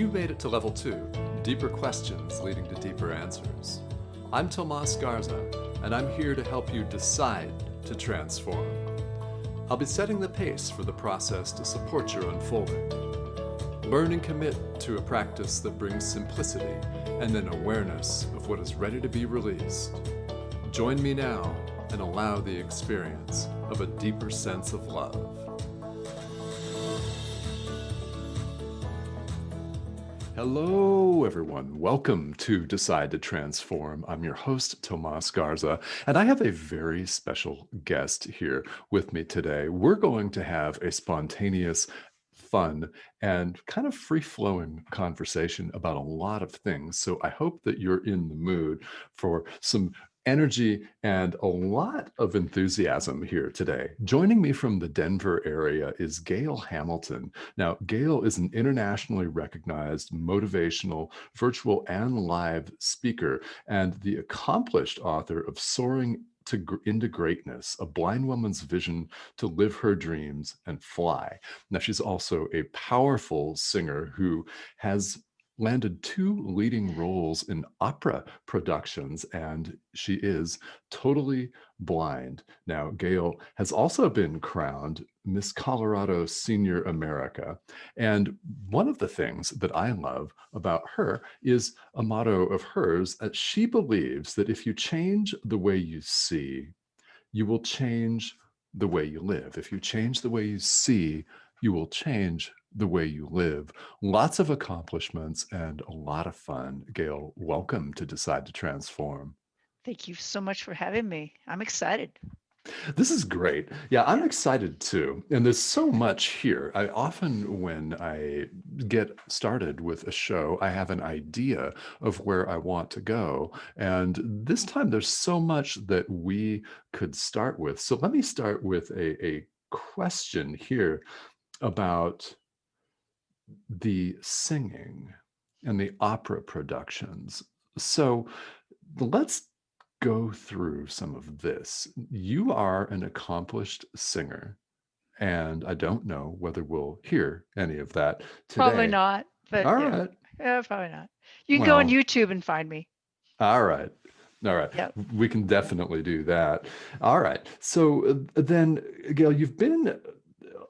You made it to level 2, deeper questions leading to deeper answers. I'm Tomas Garza, and I'm here to help you decide to transform. I'll be setting the pace for the process to support your unfolding. Learn and commit to a practice that brings simplicity and an awareness of what is ready to be released. Join me now and allow the experience of a deeper sense of love. Hello, everyone. Welcome to Decide to Transform. I'm your host, Tomas Garza, and I have a very special guest here with me today. We're going to have a spontaneous, fun, and kind of free-flowing conversation about a lot of things. So I hope that you're in the mood for some energy and a lot of enthusiasm here today. Joining me from the Denver area is Gail Hamilton. Now, Gail is an internationally recognized motivational, virtual and live speaker and the accomplished author of Soaring into Greatness, a blind woman's vision to live her dreams and fly. Now, she's also a powerful singer who has landed 2 leading roles in opera productions, and she is totally blind. Now, Gail has also been crowned Miss Colorado Senior America. And one of the things that I love about her is a motto of hers that she believes that if you change the way you see, you will change the way you live. If you change the way you see, you will change the way you live. Lots of accomplishments and a lot of fun. Gail, welcome to Decide to Transform. Thank you so much for having me. I'm excited. This is great. Yeah, I'm excited too. And there's so much here. I often, when I get started with a show, I have an idea of where I want to go. And this time there's so much that we could start with. So let me start with a question here about the singing and the opera productions. So let's go through some of this. You are an accomplished singer, and I don't know whether we'll hear any of that Probably today. not, but All right. yeah, probably not. You can go on Well, YouTube and find me. all right. All right. Yep. We can definitely do that. All right. So then, Gail, you've been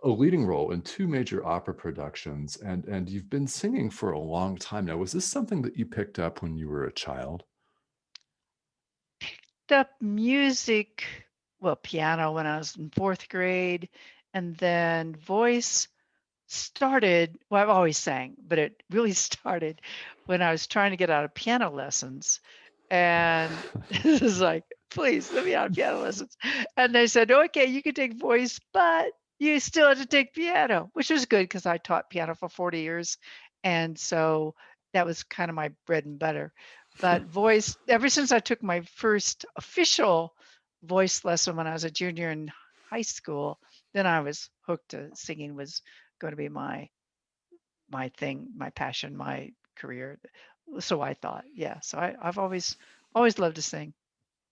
a leading role in 2 major opera productions, and you've been singing for a long time now. Was this something that you picked up when you were a child? Picked up music, well, piano when I was in 4th grade, and then voice started. Well, I've always sang, but it really started when I was trying to get out of piano lessons. And this is like, please let me out of piano lessons. And they said, okay, you can take voice, but you still have to take piano, which was good because I taught piano for 40 years. And so that was kind of my bread and butter. But voice, ever since I took my first official voice lesson when I was a junior in high school, then I was hooked to singing was going to be my thing, my passion, my career. So I thought, yeah. So I've always loved to sing.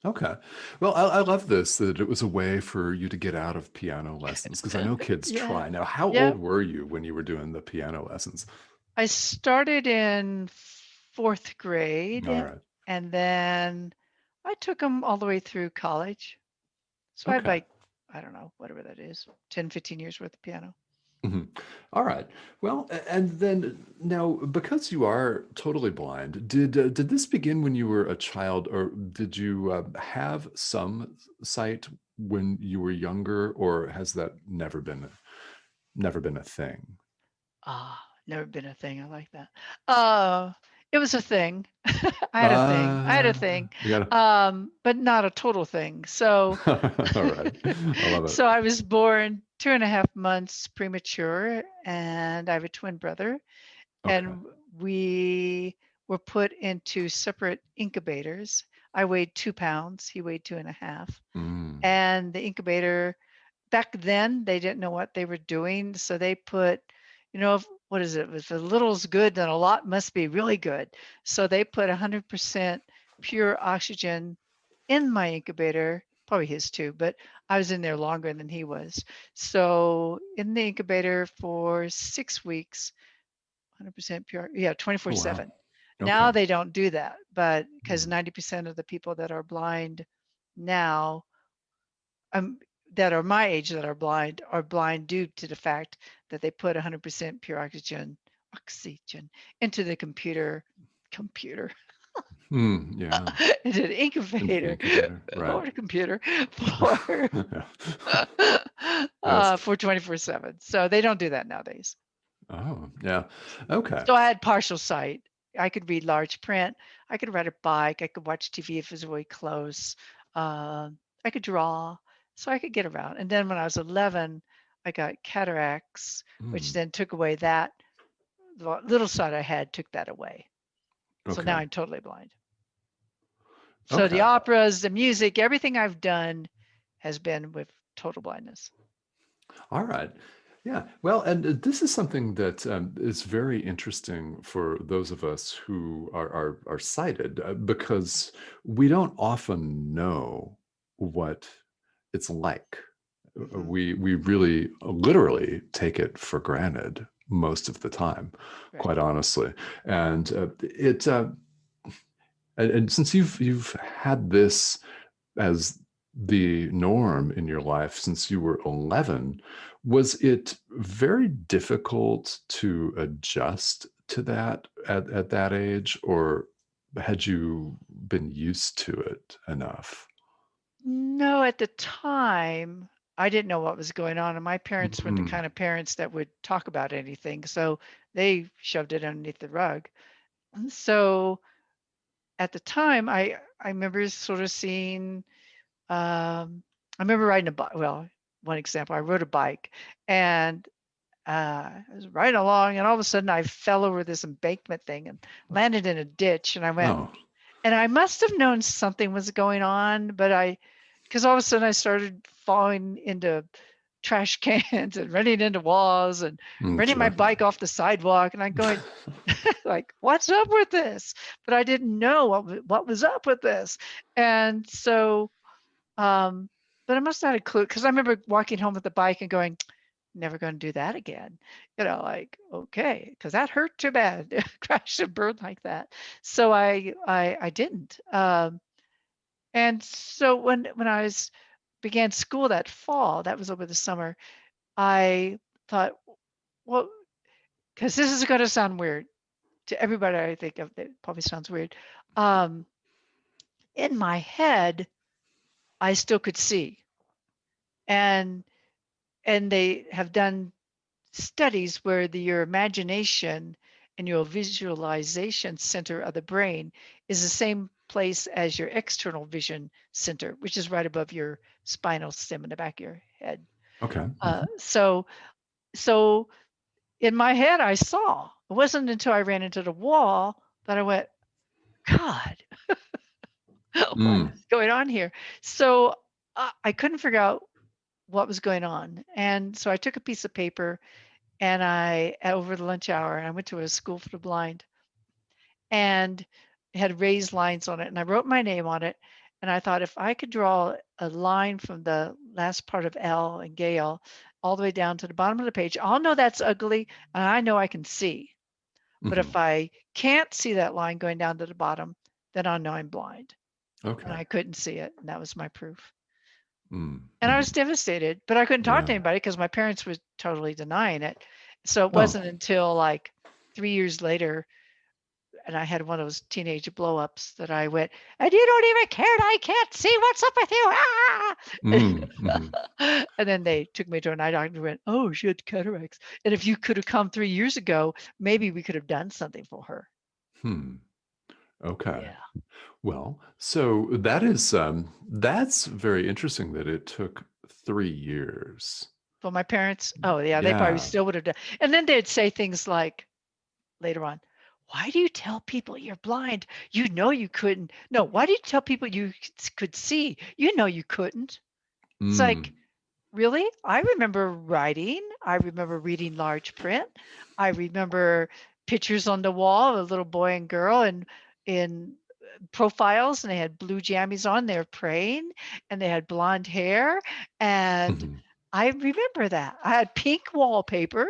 Okay. Well, I love this, that it was a way for you to get out of piano lessons, because I know kids Yeah. try. Now, how Yeah. old were you when you were doing the piano lessons? I started in 4th grade, All right. and then I took them all the way through college. So I have Okay. like, I don't know, whatever that is, 10, 15 years worth of piano. Mhm. All right. Well, and then now, because you are totally blind, did this begin when you were a child, or did you have some sight when you were younger, or has that never been a thing? Ah, never been a thing. I like that. Uh, it was a thing. I had a thing. I had a Uh, thing, you gotta. but not a total thing. So, All right. I love it. so I was born 2.5 months premature, and I have a twin brother, Okay. and we were put into separate incubators. I weighed 2 pounds. He weighed 2.5, Mm. and the incubator back then they didn't know what they were doing, so they put, what is it? If a little's good, then a lot must be really good. So they put 100% pure oxygen in my incubator, probably his too, but I was in there longer than he was. So in the incubator for 6 weeks, 100% pure. Yeah, Oh, wow. 24/7. Now Okay. they don't do that, but because Mm. 90% of the people that are blind now, um, that are my age that are blind due to the fact that they put 100% pure oxygen into the computer Yeah. into the Into the incubator incubator. Right. or the computer for Yes. for 24/7. So they don't do that nowadays. Oh, yeah. Okay. So I had partial sight. I could read large print. I could ride a bike. I could watch TV if it was really close. I could draw. So I could get around. And then when I was 11, I got cataracts, which Mm. then took away that. The little sight I had took that away. So now Okay. I'm totally blind. So the Okay. operas, the music, everything I've done has been with total blindness. All right. Yeah. Well, and this is something that is very interesting for those of us who are sighted because we don't often know what it's like. Hmm. We really literally take it for granted most of the time, Right. quite honestly. And and since you've had this as the norm in your life since you were 11, was it very difficult to adjust to that at that age, or had you been used to it enough? No, at the time, I didn't know what was going on, and my parents weren't the Mm, kind of parents that would talk about anything, so they shoved it underneath the rug. And so at the time, I remember sort of seeing, I remember riding a bike. Well, one example, I rode a bike, and I was riding along, and all of a sudden, I fell over this embankment thing and landed in a ditch, and I went, oh, and I must have known something was going on, but because all of a sudden I started falling into trash cans and running into walls and running my okay. bike off the sidewalk. And I'm going, like, what's up with this? But I didn't know what was up with this. And so, um, but I must have had a clue because I remember walking home with the bike and going, never going to do that again. Like, okay, because that hurt too bad. Crash and burn like that. So I didn't. And so when I began school that fall, that was over the summer, I thought, well, because this is going to sound weird to everybody I think of, that probably sounds weird. Um, in my head, I still could see, and they have done studies where your imagination and your visualization center of the brain is the same place as your external vision center, which is right above your spinal stem in the back of your head. Okay. Uh, so, so in my head, I saw. It wasn't until I ran into the wall that I went, God, what Mm, is going on here? So I couldn't figure out what was going on, and so I took a piece of paper and over the lunch hour, I went to a school for the blind, and it had raised lines on it, and I wrote my name on it, and I thought if I could draw a line from the last part of L and Gail all the way down to the bottom of the page, I'll know that's ugly, and I know I can see. But mhm. if I can't see that line going down to the bottom, then I'll know I'm blind. And Okay. I couldn't see it, and that was my proof. Mm, And I was mhm. devastated, but I couldn't talk to Yeah. anybody because my parents were totally denying it. So it Oh. wasn't until like 3 years later, and I had one of those teenage blow ups that I went, and you don't even care, and I can't see what's up with you. Mm, mhm. Ah! And then they took me to an eye doctor and went, oh, she had cataracts. And if you could have come 3 years ago, maybe we could have done something for her. Hmm. Okay. Yeah. Well, so that's very interesting that it took 3 years. For my parents, oh yeah, they probably Yeah. still would have done. And then they'd say things like later on, why do you tell people you're blind? You know you couldn't. No, why do you tell people you could see? You know you couldn't. It's like, Mm. really? I remember writing. I remember reading large print. I remember pictures on the wall of a little boy and girl and in profiles, and they had blue jammies on. They're praying, and they had blonde hair. And Mhm. I remember that. I had pink wallpaper,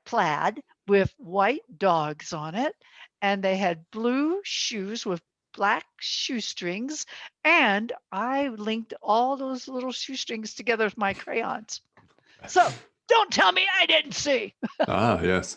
plaid. with white dogs on it, and they had blue shoes with black shoestrings, and I linked all those little shoestrings together with my crayons. So don't tell me I didn't see. Ah, yes.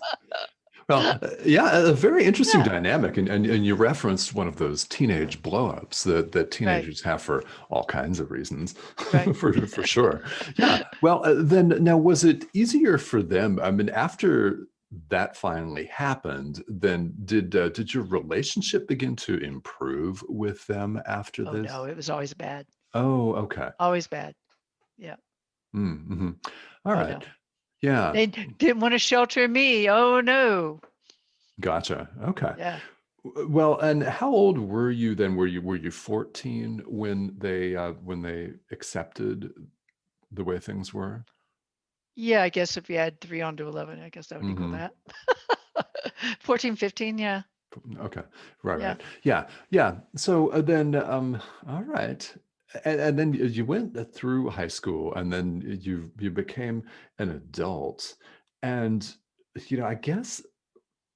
Well, yeah, a very interesting Yeah, dynamic, and you referenced one of those teenage blowups that right, teenagers have for all kinds of reasons, right. for sure. Yeah. Well, then now was it easier for them? I mean, after that finally happened, then did your relationship begin to improve with them after Oh no, this? it was always bad. Oh, okay. Always bad. Yeah. Mm-hmm. All Oh right. no. Yeah. They didn't want to shelter me. Oh no. Gotcha. Okay. Yeah. Well, and how old were you then? Were you 14 when they accepted the way things were? Yeah, I guess if you add 3 on to 11, I guess that would equal Hmm. that. 14, 15, yeah. Okay. Right, Yeah. right. Yeah. Yeah. So then all right. And then you went through high school and then you became an adult. And I guess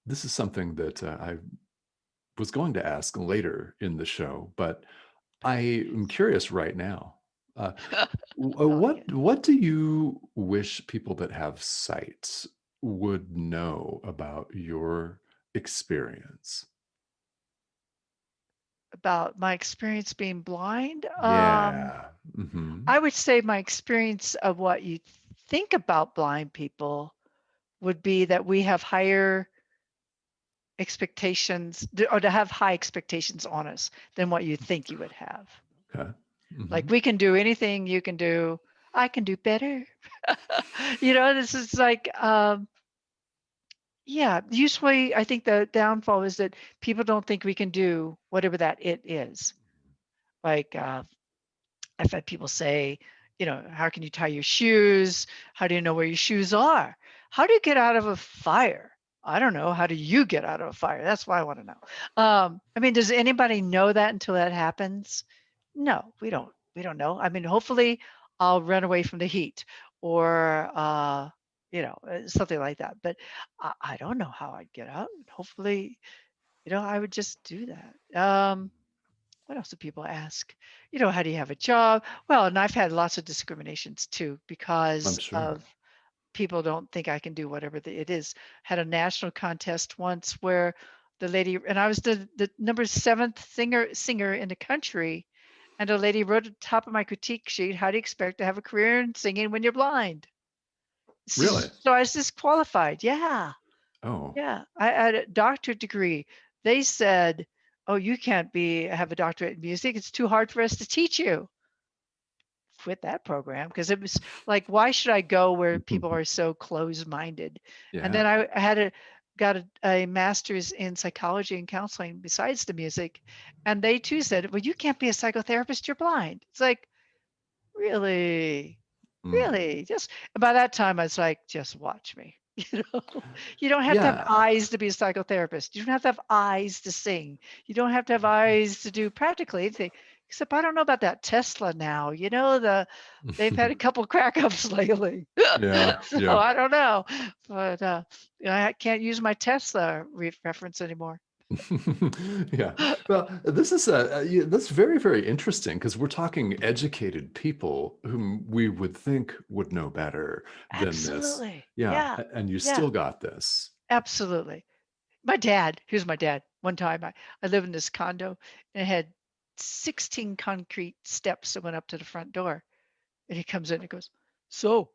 this is something that I was going to ask later in the show, but I am curious right now. Uh, Oh, yeah. what do you wish people that have sight would know about your experience? About my experience being blind, Yeah. Hmm. I would say my experience of what you think about blind people would be that we have higher expectations or to have high expectations on us than what you think you would have. Okay. Hmm. Like we can do anything you can do. I can do better. This is like, yeah, usually I think the downfall is that people don't think we can do whatever that it is. Like, I've had people say, how can you tie your shoes? How do you know where your shoes are? How do you get out of a fire? I don't know. How do you get out of a fire? That's what I want to know. I mean, does anybody know that until that happens? No, we don't. We don't know. I mean, hopefully, I'll run away from the heat, or something like that. But I don't know how I'd get out. Hopefully, I would just do that. What else do people ask? How do you have a job? Well, and I've had lots of discriminations too I'm because sure. of people don't think I can do whatever it is. Had a national contest once where the lady, and I was the number seventh singer in the country, and a lady wrote at the top of my critique sheet, "How do you expect to have a career in singing when you're blind?" Really? So I was disqualified. Yeah. Oh. Yeah, I had a doctorate degree. They said, "Oh, you can't have a doctorate in music. It's too hard for us to teach you." Quit that program because it was like, why should I go where people are so closed-minded? And Yeah. then I had got a master's in psychology and counseling besides the music, and they too said, "Well, you can't be a psychotherapist. You're blind." It's like, really? Mm. Really? Just by that time, I was like, "Just watch me." You know? You don't have to have Yeah. eyes to be a psychotherapist. You don't have to have eyes to sing. You don't have to have eyes to do practically anything. Except I don't know about that Tesla now. They've had a couple crack ups lately. Yeah. So Yeah. I don't know. But I can't use my Tesla reference anymore. Yeah. Well, this is yeah, that's very, very interesting because we're talking educated people whom we would think would know better than this. Absolutely. Yeah. Yeah. And you Yeah. still got this. Absolutely. My dad, here's my dad. One time I live in this condo and it had 16 concrete steps that went up to the front door. And he comes in and goes, "So,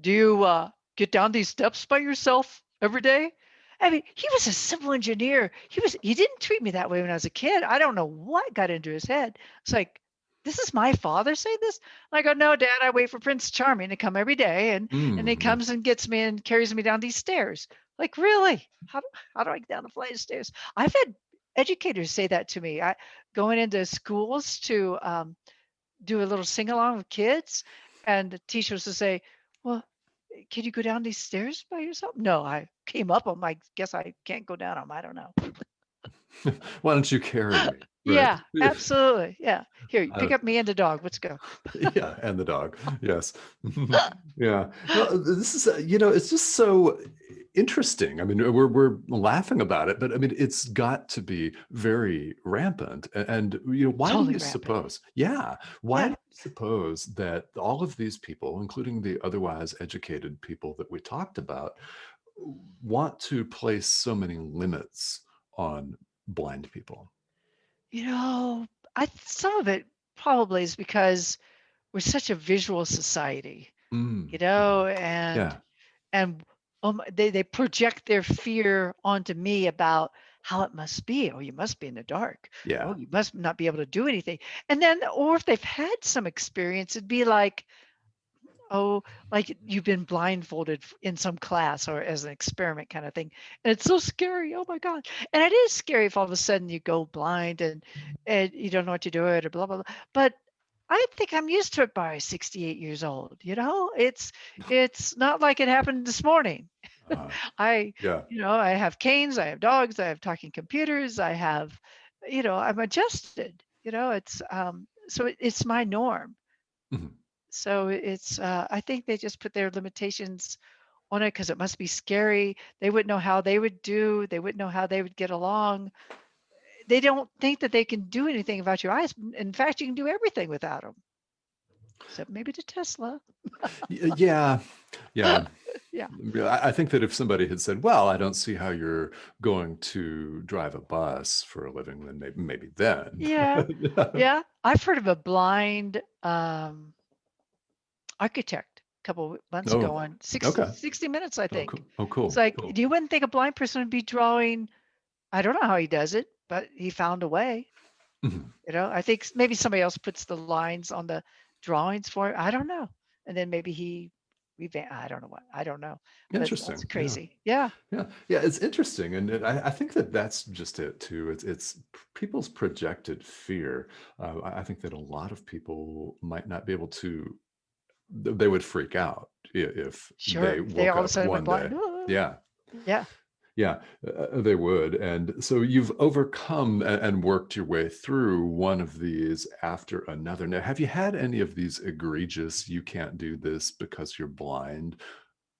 do you get down these steps by yourself every day?" I mean, he was a civil engineer. He didn't treat me that way when I was a kid. I don't know what got into his head. It's like, this is my father saying this? And I go, "No, Dad, I wait for Prince Charming to come every day, and he Mm. comes and gets me and carries me down these stairs." Like, really? How do I get down the flight of stairs? I've had educators say that to me. I going into schools to do a little sing along with kids, and the teachers will say, "Well, can you go down these stairs by yourself?" "No, I came up them. I guess I can't go down them. I don't know." Why don't you carry me? Right. Yeah, absolutely. Yeah. Here, you Uh, pick up me and the dog. Let's go. yeah, and the dog. Yes. Yeah. Well, this is it's just so interesting. I mean, we're laughing about it, but I mean, it's got to be very rampant. And why do Totally you rampant. suppose? Yeah, why do Yeah. you suppose that all of these people, including the otherwise educated people that we talked about, want to place so many limits on blind people? You know, some of it probably is because we're such a visual society, Mm, mhm. and Yeah, and they project their fear onto me about how it must be. Oh, you must be in the dark. Oh, yeah. you must not be able to do anything. And then, or if they've had some experience, it'd be like, oh, like you've been blindfolded in some class or as an experiment kind of thing. And it's so scary. Oh my God. And it is scary if all of a sudden you go blind and you don't know what to do it or blah blah blah. But I think I'm used to it by 68 years old. It's not like it happened this morning. Uh, I, yeah. I have canes, I have dogs, I have talking computers, I have, I'm adjusted. It's my norm. Mhm. So I think they just put their limitations on it because it must be scary. They wouldn't know how they would do. They wouldn't know how they would get along. They don't think that they can do anything about your eyes. In fact, you can do everything without them, except maybe the Tesla. Yeah, yeah. Yeah. Yeah, I think that if somebody had said, "Well, I don't see how you're going to drive a bus for a living," then maybe then. Yeah. Yeah. I've heard of a blind architect a couple months ago Oh, on okay. 60 Minutes, I Oh, think. cool. Oh, It's cool. like, Cool. you wouldn't think a blind person would be drawing. I don't know how he does it, but he found a way. Mhm. I think maybe somebody else puts the lines on the drawings for it. I don't know. And then maybe I don't know what. I don't know. But that's Interesting. Yeah. crazy. Yeah. Yeah. Yeah. It's interesting, and I think that that's just it too. It's people's projected fear. I think that a lot of people might not be able to. They would freak out if they Sure. If they woke all of a up sudden went one day. blind. "Ah." Yeah. Yeah. Yeah, they would. And so you've overcome and worked your way through one of these after another. Now, have you had any of these egregious, you can't do this because you're blind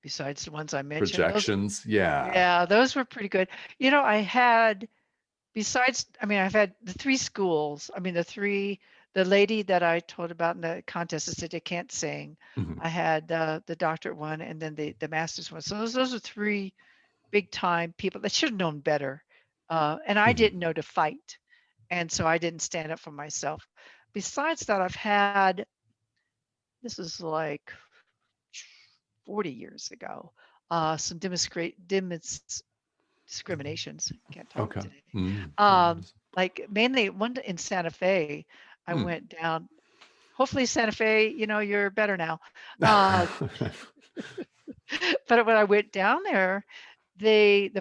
Besides the ones I mentioned. projections? Yeah. Those were pretty good. I had I've had the three schools. I mean, the lady that I told about in the contest that said they can't sing. Mhm, I had the doctorate one and then the master's one. So those are three big time people that should have known better. And I mhm. didn't know to fight. And so I didn't stand up for myself. Besides that, I've had, this is like 40 years ago, some discriminations. Can't talk Okay. today. Mm, Um, yes. like mainly one in Santa Fe, I Mm. went down. Hopefully, Santa Fe, you're better now. Uh, but when I went down there, the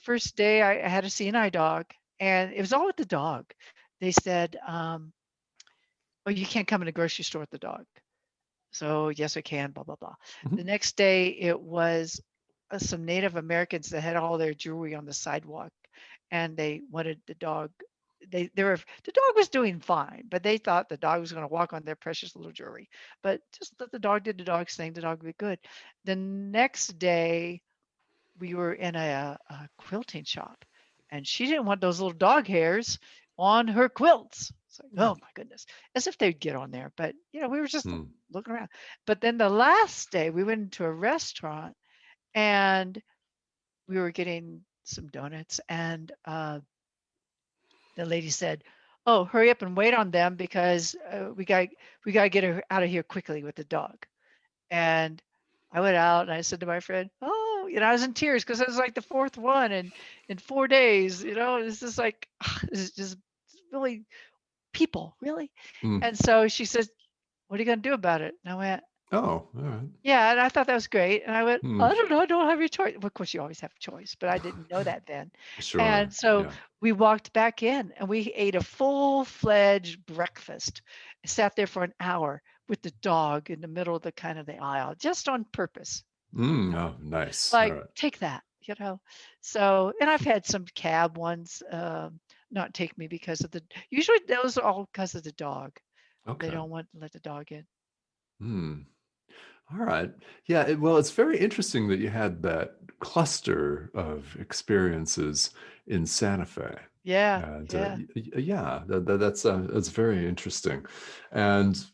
first day I had a CNI dog, and it was all with the dog. They said, "Oh, you can't come in the grocery store with the dog." So yes, I can. Blah blah blah. The Mhm, next day, it was some Native Americans that had all their jewelry on the sidewalk, and they wanted the dog. The dog was doing fine, but they thought the dog was going to walk on their precious little jewelry. But just let the dog do the dog's thing. The dog would be good. The next day, we were in a quilting shop, and she didn't want those little dog hairs on her quilts. It's like, oh my goodness, as if they'd get on there. But we were just mm. looking around. But then the last day, we went into a restaurant, and we were getting some donuts, and the lady said, "Oh, hurry up and wait on them because we got to get her out of here quickly with the dog." And I went out and I said to my friend, "Oh," I was in tears because it was like the fourth one in 4 days. It's just like it's just really people, really. Mm. And so she says, "What are you going to do about it?" And I went, Oh, all right. "Yeah." And I thought that was great. And I went, Mm. "I don't know. I don't have your choice." Well, of course, you always have a choice, but I didn't know that then. And Sure. so Yeah. we walked back in and we ate a full-fledged breakfast. Sat there for an hour with the dog in the middle of the kind of the aisle, just on purpose. Mm. Oh, nice. All Like, right. take that. So, and I've had some cab ones, not take me because of usually those are all because of the dog. They Okay. don't want to let the dog in. Hmm. All right. Yeah. Well, it's very interesting that you had that cluster of experiences in Santa Fe. Yeah, And yeah. yeah, that's very interesting. And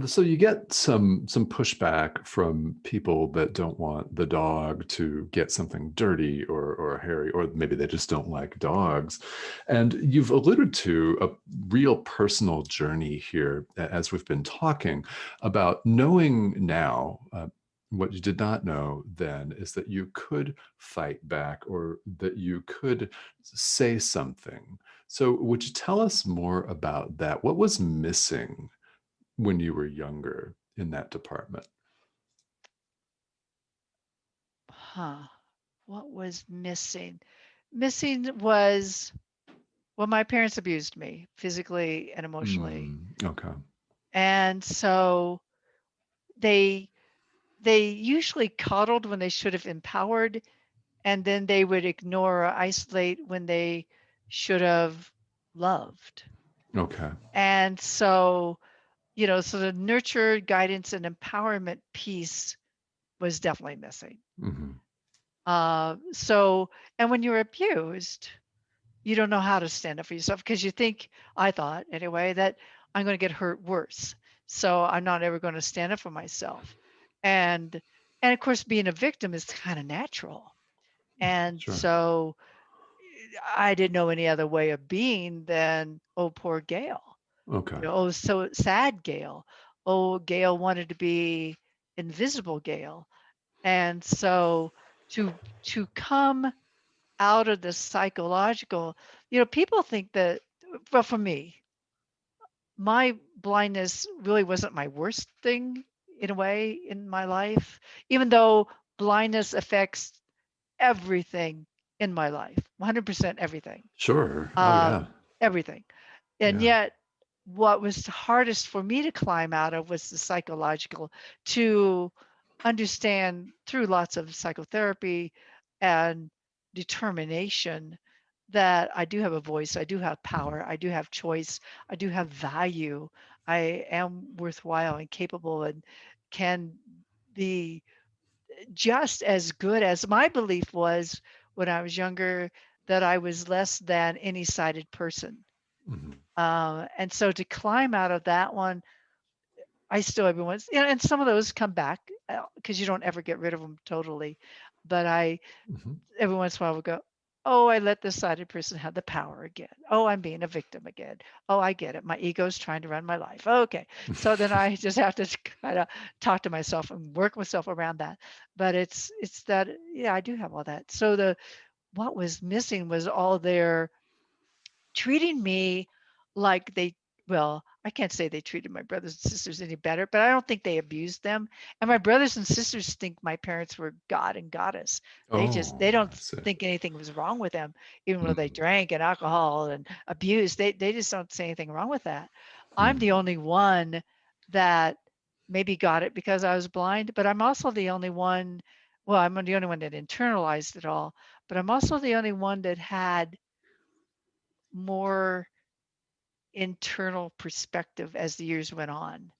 so you get some pushback from people that don't want the dog to get something dirty or hairy, or maybe they just don't like dogs. And you've alluded to a real personal journey here as we've been talking about knowing now. What you did not know then is that you could fight back or that you could say something. So, would you tell us more about that? What was missing when you were younger in that department? Huh. What was missing? Missing was, well, my parents abused me physically and emotionally. Okay. And so they they usually coddled when they should have empowered, and then they would ignore or isolate when they should have loved. Okay. And so, so the nurture, guidance, and empowerment piece was definitely missing. Hmm. So, and when you're abused, you don't know how to stand up for yourself because you think, I thought anyway, that I'm going to get hurt worse. So I'm not ever going to stand up for myself. And and of course being a victim is kind of natural. And Sure. so I didn't know any other way of being than, oh, poor Gail. Okay. Oh, so sad Gail. Oh, Gail wanted to be invisible Gail. And so to to come out of the psychological, people think that, well, for me, my blindness really wasn't my worst thing in a way in my life, even though blindness affects everything in my life, 100% everything, Sure. Oh yeah. um, everything. And Yeah. yet, what was hardest for me to climb out of was the psychological, to understand through lots of psychotherapy and determination that I do have a voice, I do have Mhm. power, I do have choice, I do have value, I am worthwhile and capable and can be just as good as my belief was when I was younger, that I was less than any sighted person. Mhm. And so to climb out of that one, I still every once, and some of those come back because you don't ever get rid of them totally. But I Mhm. every once in a while would go, oh, I let this sighted person have the power again. Oh, I'm being a victim again. Oh, I get it. My ego's trying to run my life. Okay. So then I just have to kind of talk to myself and work myself around that. But it's that, yeah, I do have all that. So the what was missing was all their treating me like they, well, I can't say they treated my brothers and sisters any better, but I don't think they abused them. And my brothers and sisters think my parents were God and goddess. They Oh, don't I see. think anything was wrong with them, even though they Mhm. drank and alcohol and abused. They just don't say anything wrong with that. I'm Mhm. the only one that maybe got it because I was blind, but I'm also the only one, well, I'm the only one that internalized it all, but I'm also the only one that had more internal perspective as the years went on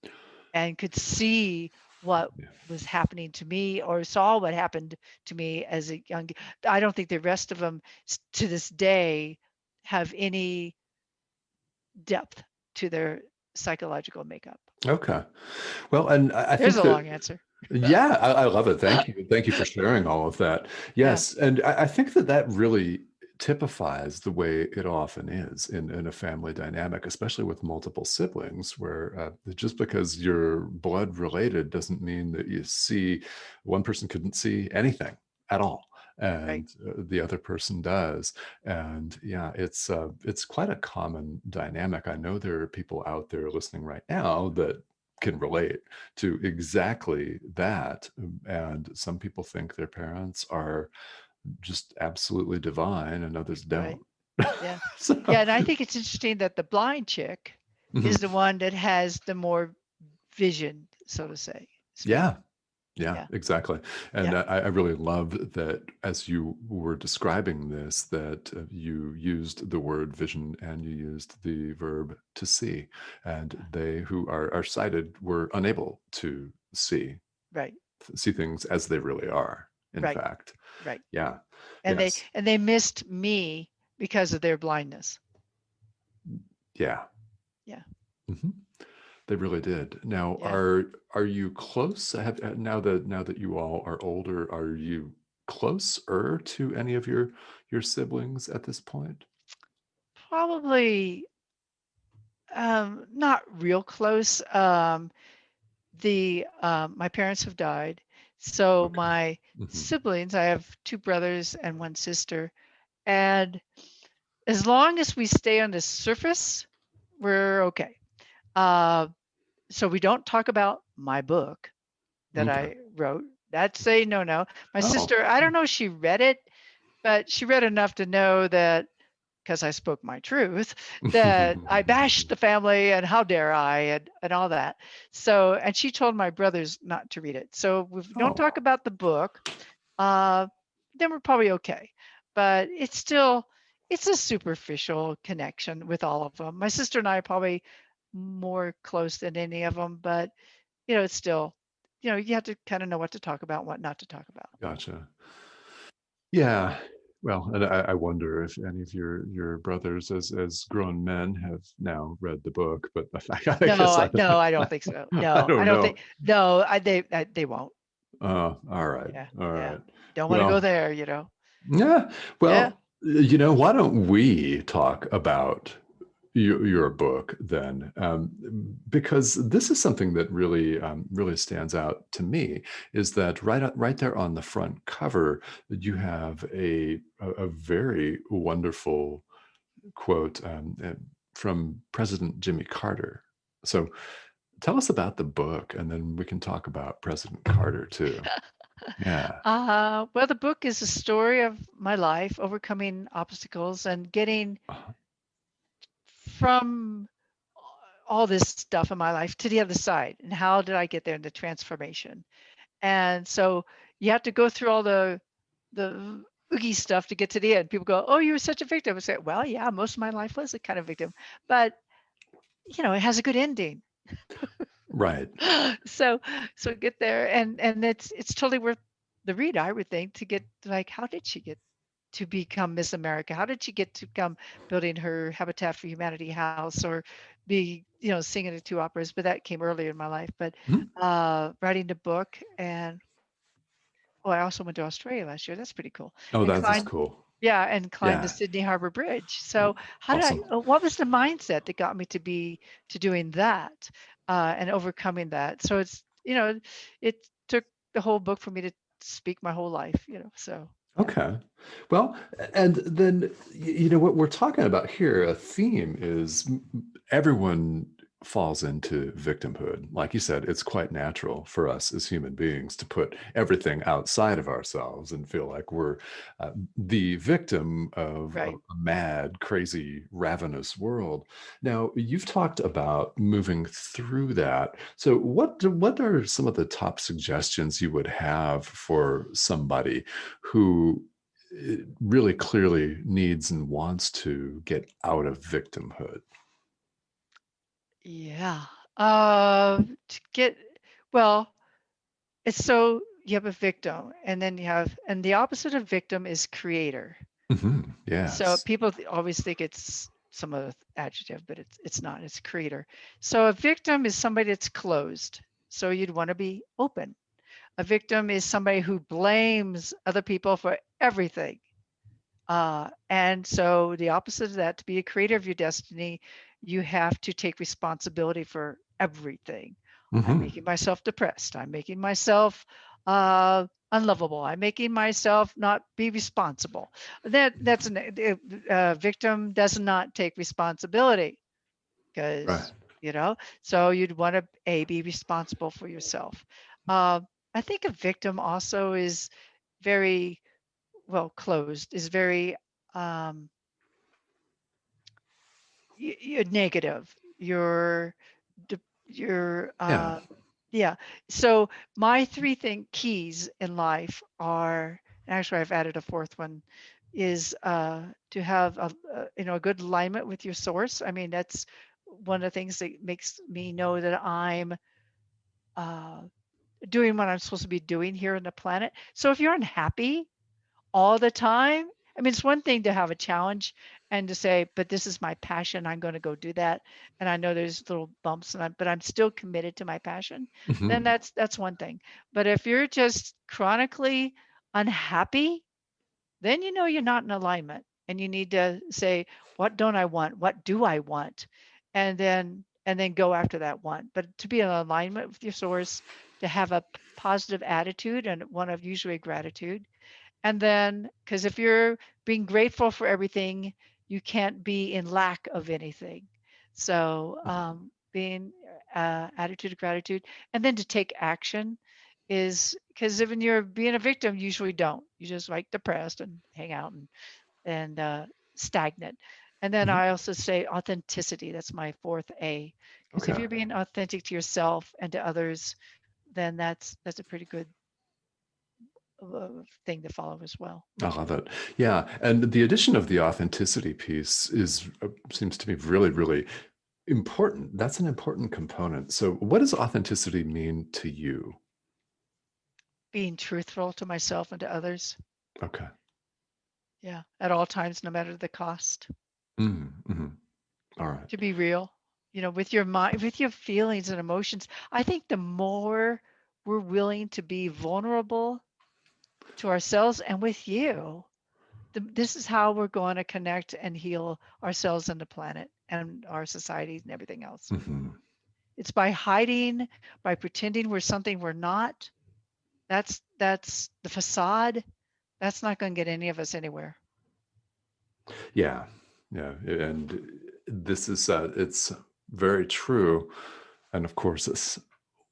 and could see what Yeah. was happening to me or saw what happened to me as a young. I don't think the rest of them to this day have any depth to their psychological makeup. Okay. Well, and I There's think a that long answer. yeah, I love it. Thank you. Thank you for sharing all of that. Yeah, Yes, and I think that that really typifies the way it often is in a family dynamic, especially with multiple siblings, where just because you're blood related doesn't mean that you see one person couldn't see anything at all. right, And the other person does, and yeah, it's quite a common dynamic. I know there are people out there listening right now that can relate to exactly that. And some people think their parents are just absolutely divine and others right. don't. Yeah. So, Yeah, and I think it's interesting that the blind chick is mhm. the one that has the more vision, so to say, speak. Yeah, yeah, Yeah. exactly. And Yeah. I really love that as you were describing this, that you used the word vision and you used the verb to see. And they who are sighted were unable to see Right. see things as they really are. in right, fact. right. Yeah. And they Yes. and they missed me because of their blindness. Yeah. Yeah, Mhm. They really did. Now, yeah. are you close? Now that you all are older, are you closer to any of your siblings at this point? Probably not real close. The My parents have died, so Okay. my Mhm. siblings, I have two brothers and one sister, and as long as we stay on the surface, we're okay. Uh, so we don't talk about my book that Okay. I wrote. That's a no. My Oh. sister, I don't know if she read it, but she read enough to know that because I spoke my truth, that I bashed the family and how dare I and all that. So, and she told my brothers not to read it. So if we don't talk Oh, about the book, uh, then we're probably okay. But it's a superficial connection with all of them. My sister and I are probably more close than any of them, but it's still, you have to kind of know what to talk about, what not to talk about. gotcha. Yeah. Well, and I wonder if any of your brothers, as grown men, have now read the book. But I No, guess no, I don't think so. I No, I don't don't think. know. No, they won't. All right. Yeah, All yeah. right. Don't want to go Well, there. yeah. Yeah. Well, why don't we talk about your book then? Because this is something that really stands out to me, is that right there on the front cover, you have a very wonderful quote from President Jimmy Carter. So tell us about the book, and then we can talk about President Carter too. Yeah. Well, the book is a story of my life, overcoming obstacles and getting Uh-huh. from all this stuff in my life to the other side. And how did I get there in the transformation? And so you have to go through all the oogie stuff to get to the end. People go, "Oh, you were such a victim." I say, "Well, yeah, most of my life was a kind of victim, but it has a good ending." Right. so so get there, and it's totally worth the read, I would think, to get like, how did she get to become Miss America? How did she get to come building her Habitat for Humanity house, or be singing the two operas? But that came earlier in my life. But Mhm. writing the book, and I also went to Australia last year. That's pretty cool. Oh, And that's climbed, cool. yeah, and climbed the Yeah. Sydney Harbor Bridge. So how did Awesome. what was the mindset that got me to doing that, and overcoming that? So it took the whole book for me to speak my whole life. So yeah. Okay. Well, and then what we're talking about here, a theme is everyone falls into victimhood. Like you said, it's quite natural for us as human beings to put everything outside of ourselves and feel like we're the victim of Right. a mad, crazy, ravenous world. Now, you've talked about moving through that. So, what are some of the top suggestions you would have for somebody who really clearly needs and wants to get out of victimhood? Yeah. To get well, it's so you have a victim, and then and the opposite of victim is creator. Mhm. So Yes. people always think it's some other adjective, but it's not. It's creator. So a victim is somebody that's closed. So you'd want to be open. A victim is somebody who blames other people for everything. And so the opposite of that, to be a creator of your destiny, you have to take responsibility for everything. I'm Mhm. making myself depressed. I'm making myself unlovable. I'm making myself not be responsible. That's victim does not take responsibility, Right. because so you'd want to be responsible for yourself. Uh, I think a victim also is very well closed, is very um, you're negative. You're Yeah. yeah. So my three keys in life are, and actually I've added a fourth one, is to have a good alignment with your source. I mean, that's one of the things that makes me know that I'm uh, doing what I'm supposed to be doing here on the planet. So if you're unhappy all the time, I mean, it's one thing to have a challenge and to say, but this is my passion. I'm going to go do that. And I know there's little bumps but I'm still committed to my passion. Then Hmm. that's one thing. But if you're just chronically unhappy, then you know you're not in alignment and you need to say, what don't I want? What do I want? And then go after that one. But to be in alignment with your source, to have a positive attitude and one of usually gratitude. And then, because if you're being grateful for everything, you can't be in lack of anything. So, being attitude of gratitude, and then to take action is because when you're being a victim, you usually don't. You just like depressed and hang out and stagnant. And then Hmm. I also say authenticity. That's my fourth A. Because if Okay. you're being authentic to yourself and to others, then that's a pretty good thing to follow as well. I love it. Yeah, and the addition of the authenticity piece is seems to me really, really important. That's an important component. So, what does authenticity mean to you? Being truthful to myself and to others. Okay. Yeah, at all times, no matter the cost. Mm-hmm. All right. To be real, with your mind, with your feelings and emotions. I think the more we're willing to be vulnerable to ourselves and with you, this is how we're going to connect and heal ourselves and the planet and our societies and everything else. Hmm. It's by hiding, by pretending we're something we're not. That's the facade. That's not going to get any of us anywhere. Yeah, yeah, and this is it's very true, and of course, it's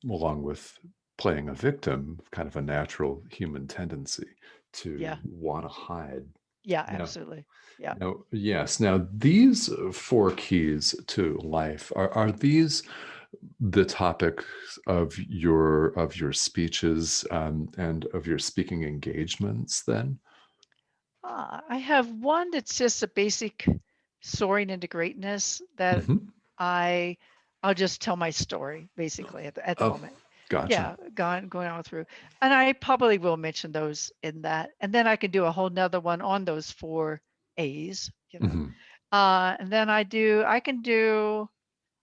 along with playing a victim, kind of a natural human tendency to Yeah. want to hide. Yeah, Now, absolutely. Yeah. now, yes. Now, these four keys to life are these the topic of your speeches and of your speaking engagements? Then. I have one that's just a basic soaring into greatness that Hmm. I I'll just tell my story basically at the Oh, moment. gotcha. Yeah, going on through. And I probably will mention those in that. And then I can do a whole nother one on those four A's. Hmm. And then I can do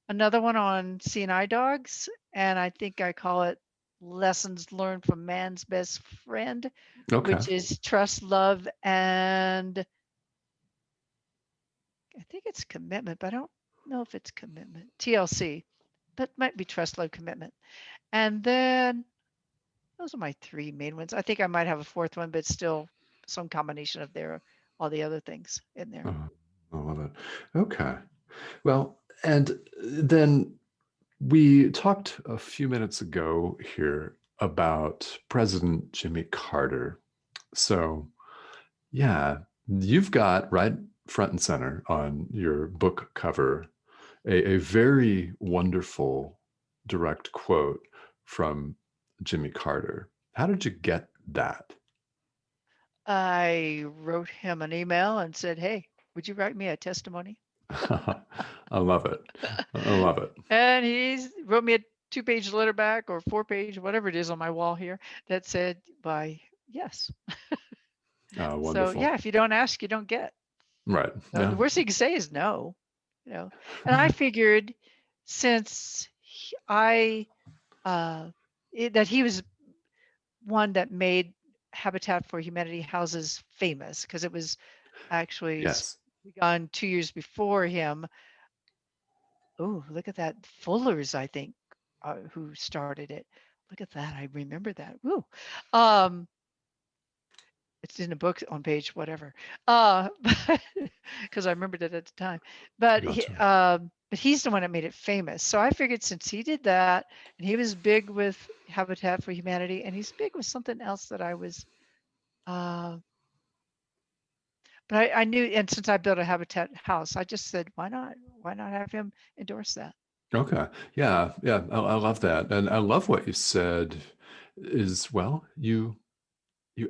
another one on CNI dogs, and I think I call it Lessons Learned from Man's Best Friend, Okay. which is trust, love, and I think it's commitment, but I don't know if it's commitment. TLC, but might be trust, love, commitment. And then those are my three main ones. I think I might have a fourth one, but still some combination of all the other things in there. Oh, I love it. Okay. Well, and then we talked a few minutes ago here about President Jimmy Carter. So, yeah, you've got right front and center on your book cover a very wonderful direct quote from Jimmy Carter. How did you get that? I wrote him an email and said, "Hey, would you write me a testimony?" I love it. I love it. And he wrote me a two-page letter back or four-page, whatever it is on my wall here that said, "By yes." So Wonderful. yeah, if you don't ask, you don't get. Right. The Yeah. worst he can say is no. And I figured since I that he was one that made Habitat for Humanity houses famous because it was actually Yes. begun 2 years before him. Oh, look at that. Fuller's, I think, who started it. Look at that. I remember that. Woo. Um, it's in the book on page whatever. Uh, because I remembered it at the time. Gotcha. But he's the one that made it famous. So I figured since he did that, and he was big with Habitat for Humanity, and he's big with something else that I was. Uh, but I knew, and since I built a Habitat house, I just said, why not? Why not have him endorse that? Okay. Yeah. Yeah. I love that. And I love what you said is, well, you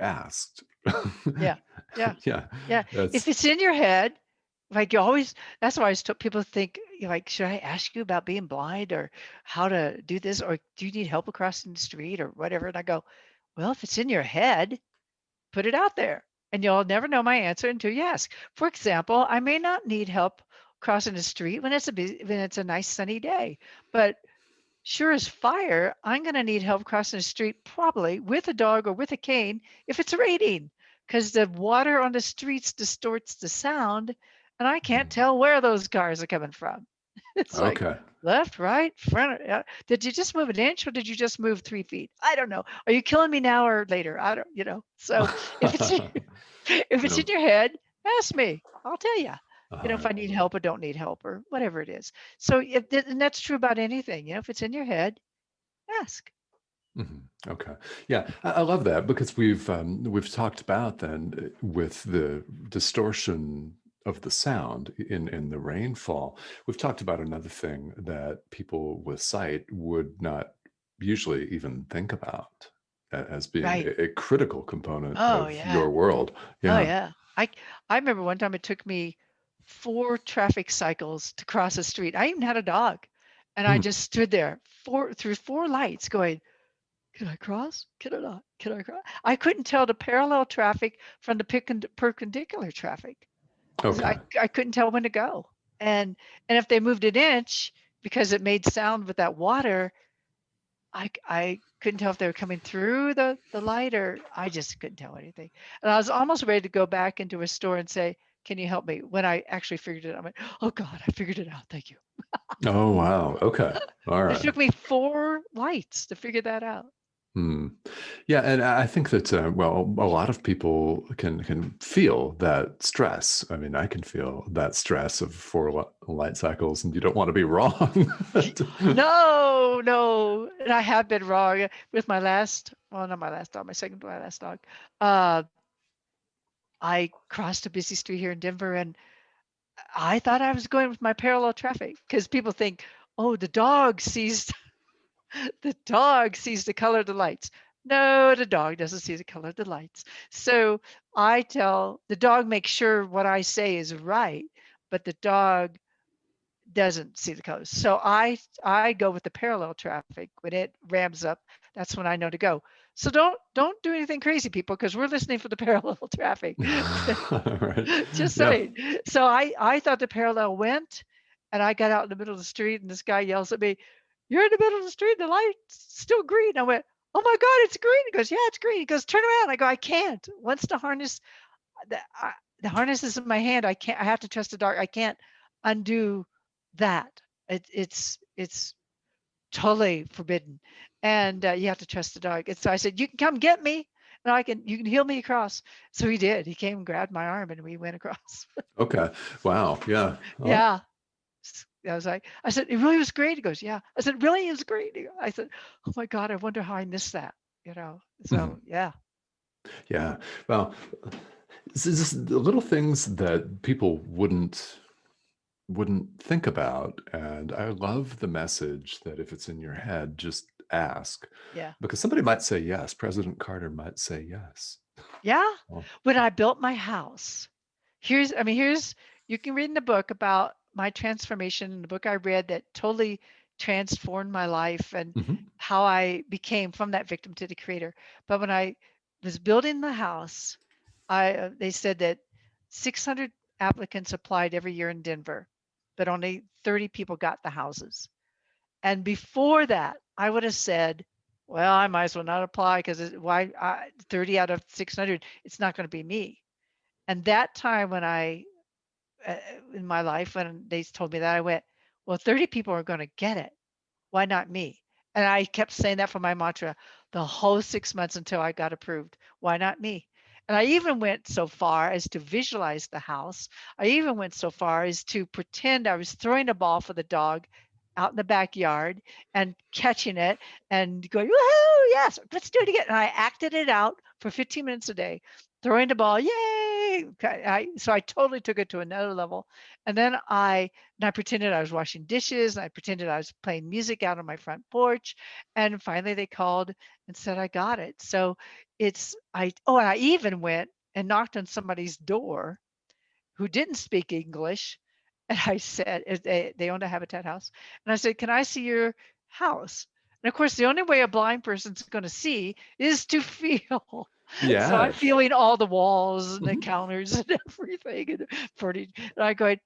asked. Yeah, yeah, Yeah. yeah. If That's it's in your head, Like you always, that's why I always told people think, like, should I ask you about being blind or how to do this? Or do you need help crossing the street or whatever? And I go, well, if it's in your head, put it out there and you'll never know my answer until you ask. For example, I may not need help crossing the street when it's a nice sunny day, but sure as fire, I'm going to need help crossing the street probably with a dog or with a cane if it's raining because the water on the streets distorts the sound and I can't Mm. tell where those cars are coming from. It's like Okay. left, right, front. Did you just move an inch or did you just move 3 feet? I don't know. Are you killing me now or later? I don't, So if it's if it's in No. your head, ask me. I'll tell you. Uh, If I need help or don't need help or whatever it is. So and that's true about anything. If it's in your head, ask. mhm. Okay. Yeah, I love that because we've talked about then with the distortion of the sound in the rainfall. We've talked about another thing that people with sight would not usually even think about as being Right. a critical component Oh of yeah. your world. Oh Yeah. yeah. I remember one time it took me 4 traffic cycles to cross a street. I even had a dog, and I Hmm. just stood there through 4 lights, going, "Can I cross? Can I not? Can I cross?" I couldn't tell the parallel traffic from the perpendicular traffic. Okay. I couldn't tell when to go. And if they moved an inch because it made sound with that water, I couldn't tell if they were coming through the light or I just couldn't tell anything. And I was almost ready to go back into a store and say, "Can you help me?" When I actually figured it out, I went, "Oh God, I figured it out. Thank you." Oh, wow. Okay. All It right. took me 4 lights to figure that out. Hmm. Yeah, and I think that well, a lot of people can feel that stress. I mean, I can feel that stress of four light cycles, and you don't want to be wrong. No, no. And I have been wrong with my last, well, not my last dog, my second to my last dog. Uh, I crossed a busy street here in Denver and I thought I was going with my parallel traffic because people think, oh, the dog sees the dog sees the color of the lights. No, the dog doesn't see the color of the lights. So I tell the dog, make sure what I say is right, but the dog doesn't see the colors. So I go with the parallel traffic. When it ramps up, that's when I know to go. So don't do anything crazy, people, because we're listening for the parallel traffic. Right. Just Yeah. saying. So I thought the parallel went, and I got out in the middle of the street, and this guy yells at me, "You're in the middle of the street. The light's still green." I went, "Oh my God, it's green." He goes, "Yeah, it's green." He goes, "Turn around." I go, "I can't. Once the, I, the harness is in my hand, I can't. I have to trust the dark. I can't undo that. It's totally forbidden, and you have to trust the dog." And so I said, "You can come get me, and you can heal me across." So he did. He came and grabbed my arm, and we went across. Okay. Wow. Yeah. Oh. Yeah. I was like, I said, "It really was great." He goes, "Yeah." I said, "Really, it was great." I said, "Oh my God, I wonder how I missed that." Mhm. So yeah, Yeah. Well, it's just the little things that people wouldn't think about. And I love the message that if it's in your head, just ask. yeah. Because somebody might say yes. President Carter might say yes. Yeah. Well, When I built my house, here's you can read in the book about my transformation in the book I read that totally transformed my life and mhm. how I became from that victim to the creator. But when I was building the house, I they said that 600 applicants applied every year in Denver, but only 30 people got the houses. And before that, I would have said, well, I might as well not apply because why 30 out of 600, it's not going to be me. And that time when uh, in my life, when they told me that, I went, well, 30 people are going to get it. Why not me? And I kept saying that for my mantra the whole 6 months until I got approved. Why not me? And I even went so far as to visualize the house. I even went so far as to pretend I was throwing a ball for the dog out in the backyard and catching it and going, woohoo, yes, let's do it again. And I acted it out for 15 minutes a day, throwing the ball, yay. So I totally took it to another level. And then I pretended I was washing dishes and I pretended I was playing music out on my front porch. And finally they called and said I got it. So and I even went and knocked on somebody's door who didn't speak English. And I said, they owned a Habitat house. And I said, can I see your house? And of course, the only way a blind person's going to see is to feel. So I'm Yes. feeling all the walls and the Mhm. counters and everything and furniture. And I go,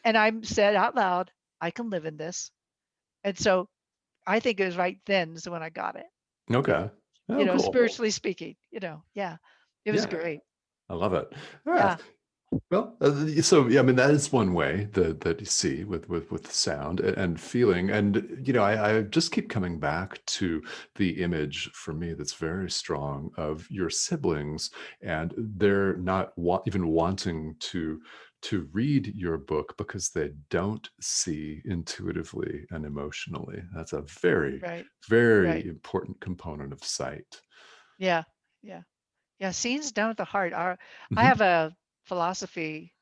and I said out loud, I can live in this. And so I think it was right then is when I got it, you know, Okay. Oh, cool. spiritually speaking, yeah, it was Yeah, great. I love it. Yeah. Yeah, Well, so yeah, I mean that is one way that you see with sound and feeling, and I just keep coming back to the image for me that's very strong of your siblings, and they're not even wanting to read your book because they don't see intuitively and emotionally. That's a very, right, very right. important component of sight. Yeah, yeah, yeah. Seeing's down at the heart. I Mhm. have a philosophy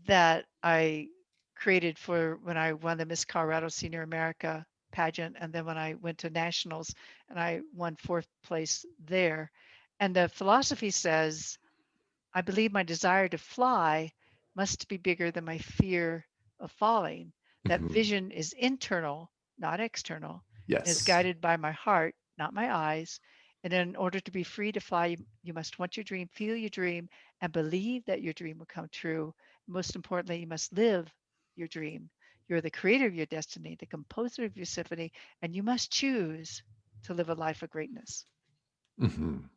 that I created for when I won the Miss Colorado Senior America pageant, and then when I went to nationals and I won fourth place there. And the philosophy says, I believe my desire to fly must be bigger than my fear of falling. That Mhm. vision is internal, not external, and is Yes. guided by my heart, not my eyes. And in order to be free to fly, you must want your dream, feel your dream, and believe that your dream will come true. Most importantly, you must live your dream. You're the creator of your destiny, the composer of your symphony, and you must choose to live a life of greatness. Mhm.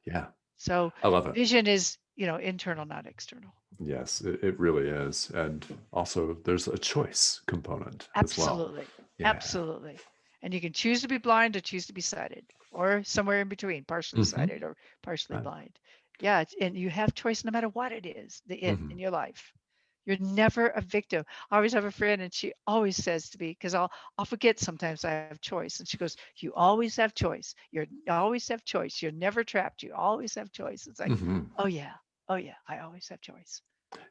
Yeah, So I love it. vision is, internal, not external. Yes, it really is. And also, there's a choice component as well. Absolutely. Yeah. Absolutely. And you can choose to be blind or choose to be sighted or somewhere in between, partially Hmm. sighted or partially Right. blind. Yeah, and you have choice no matter what it is, in Hmm. your life. You're never a victim. I always have a friend and she always says to me, because I'll forget sometimes I have choice. And she goes, you always have choice. You always have choice. You're never trapped. You always have choice. It's like, Hmm. oh yeah. Oh yeah, I always have choice.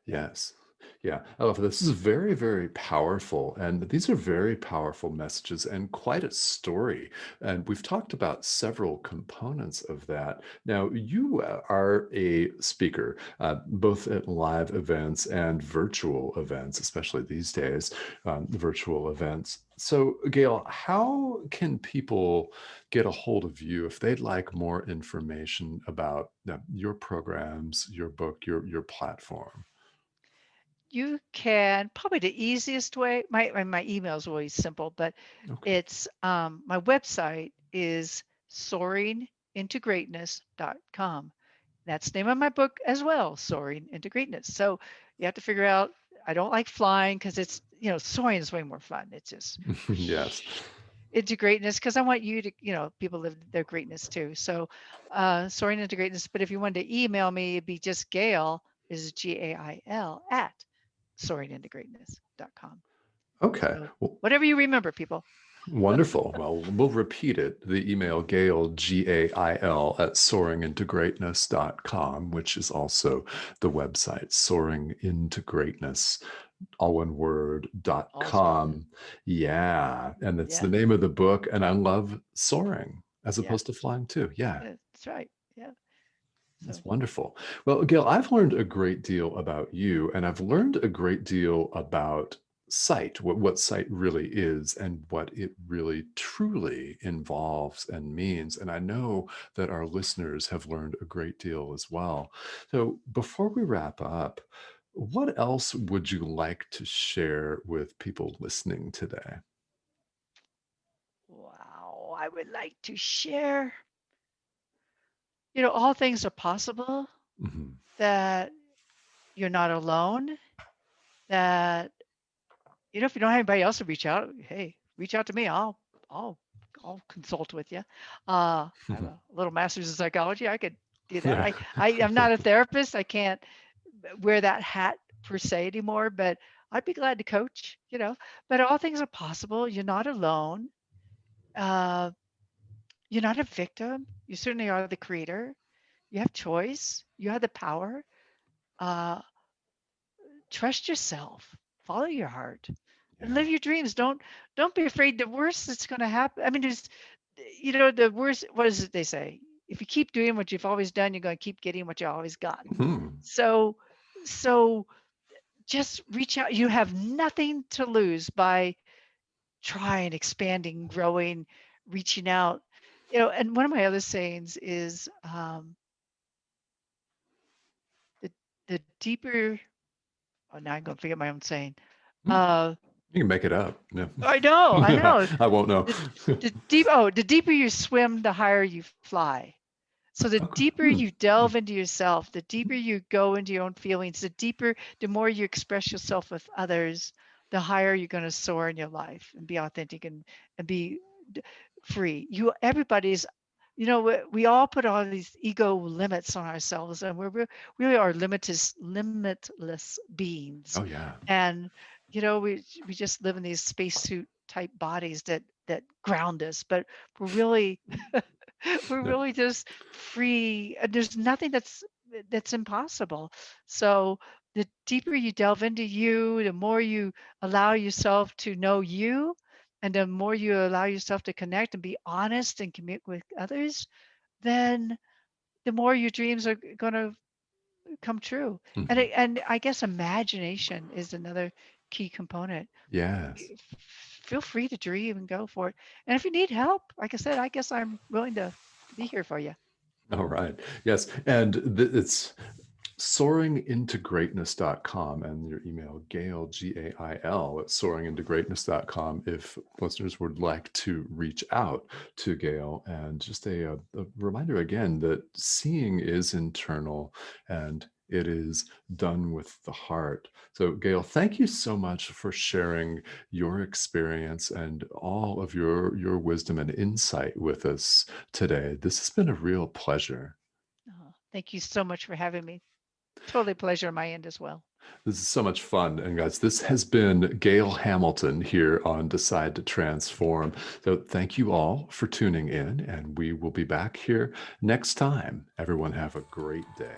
Yeah. Yes. Yeah. I love this. This is very, very powerful. And these are very powerful messages and quite a story. And we've talked about several components of that. Now, you are a speaker, both at live events and virtual events, especially these days, virtual events. So, Gail, how can people get a hold of you if they'd like more information about your programs, your book, your platform? You can probably the easiest way, my email is always simple, but Okay. it's my website is soaringintogreatness.com. That's the name of my book as well, Soaring into Greatness. So you have to figure out, I don't like flying because it's, soaring is way more fun. It's just Yes. into greatness because I want you to, people live their greatness too. So soaring into greatness. But if you wanted to email me, it'd be just Gail is Gail at soaringintogreatness.com. Okay. So Well, whatever you remember, people. wonderful. Well, we'll repeat it. The email Gail, Gail, at soaringintogreatness.com, which is also the website, Soaring into Greatness, all one word, dot All's one. com. Yeah. And it's the Yeah. name of the book. And I love soaring as Yeah. opposed to flying too. Yeah. That's right. Yeah. So That's wonderful. Well, Gail, I've learned a great deal about you, and I've learned a great deal about sight, what sight really is, and what it really truly involves and means. And I know that our listeners have learned a great deal as well. So before we wrap up, what else would you like to share with people listening today? wow. I would like to share, all things are possible, Mhm. that you're not alone, that if you don't have anybody else to reach out, hey, reach out to me. I'll I'll consult with you. I have a little master's in psychology. I could do that. Yeah. I'm not a therapist. I can't wear that hat per se anymore, but I'd be glad to coach, But all things are possible. You're not alone. Uh, you're not a victim. You certainly are the creator. You have choice. You have the power. Uh, trust yourself. Follow your heart and Yeah. live your dreams. Don't be afraid. The worst that's going to happen. I mean, there's, the worst. What is it they say? If you keep doing what you've always done, you're going to keep getting what you always got. Hmm. So So just reach out. You have nothing to lose by trying, expanding, growing, reaching out. And one of my other sayings is the the deeper. Oh, now I'm gonna forget my own saying. Hmm, Uh, you can make it up. Yeah. I know. I won't know. The deeper you swim, the higher you fly. So the Okay. deeper Hmm. you delve into yourself, the deeper you go into your own feelings, the more you express yourself with others, the higher you're going to soar in your life and be authentic and be d- free. Everybody's, we all put all these ego limits on ourselves, and really are limitless beings. Oh yeah. And we just live in these spacesuit type bodies that ground us, but we're really we're Yep. really just free. There's nothing that's impossible. So the deeper you delve into you, the more you allow yourself to know you, and the more you allow yourself to connect and be honest and commit with others, then the more your dreams are going to come true. And Mhm. and I guess imagination is another key component. Yes. Feel free to dream and go for it. And if you need help, like I said, I guess I'm willing to be here for you. All right. Yes. And it's soaringintogreatness.com and your email, Gail, Gail, at soaringintogreatness.com, if listeners would like to reach out to Gail. And just a reminder again that seeing is internal and it is done with the heart. So, Gail, thank you so much for sharing your experience and all of your wisdom and insight with us today. This has been a real pleasure. Oh, thank you so much for having me. Totally pleasure on my end as well. This is so much fun. And guys, this has been Gail Hamilton here on Decide to Transform. So thank you all for tuning in, and we will be back here next time. Everyone have a great day.